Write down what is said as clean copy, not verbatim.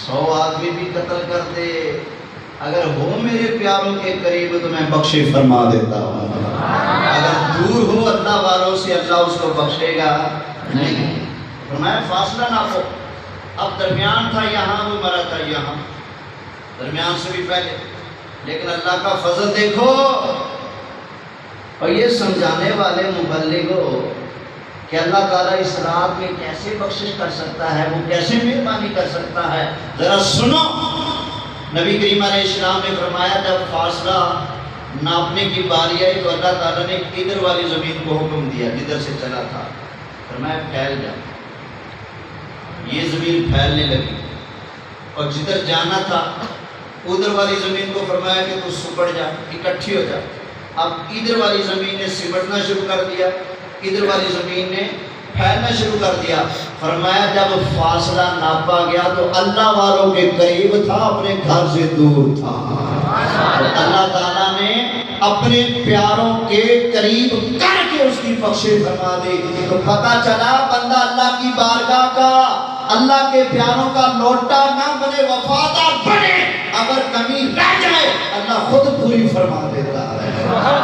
100 آدمی بھی قتل کر دے، اگر ہو میرے پیاروں کے قریب تو میں بخشے فرما دیتا ہوں، اگر دور ہو اللہ والوں سے اللہ اس کو بخشے گا نہیں۔ فرمایا فاصلہ نہ ہو، اب درمیان تھا یہاں، وہ مرا تھا یہاں، درمیان سے بھی پہلے، لیکن اللہ کا فضل دیکھو۔ اور یہ سمجھانے والے مبلغوں کہ اللہ تعالیٰ اس رات میں کیسے بخشش کر سکتا ہے، وہ کیسے مہربانی کر سکتا ہے، ذرا سنو۔ نبی کریم علیہ السلام نے فرمایا جب فاصلہ ناپنے کی باری آئی تو اللہ تعالیٰ نے ادھر والی زمین کو حکم دیا جدھر سے چلا تھا، فرمایا پھیل جا۔ یہ زمین پھیلنے لگی، اور جدھر جانا تھا ادھر والی زمین کو فرمایا کہ تو سپڑ جا، اکٹھی ہو جا۔ اب ادھر والی زمین نے سمٹنا شروع کر دیا، ادھر والی زمین نے پھیلنا شروع کر دیا۔ فرمایا جب فاصلہ ناپا گیا تو اللہ والوں کے قریب تھا، اپنے گھر سے دور تھا۔ اللہ تعالیٰ نے اپنے پیاروں کے قریب کر کے اس کی بخشش فرما دی، تو پتہ چلا بندہ اللہ کی بارگاہ کا، اللہ کے پیاروں کا لوٹا نہ بنے، وفادار بنے، اگر کمی رہ جائے اللہ خود پوری فرما دیتا ہے۔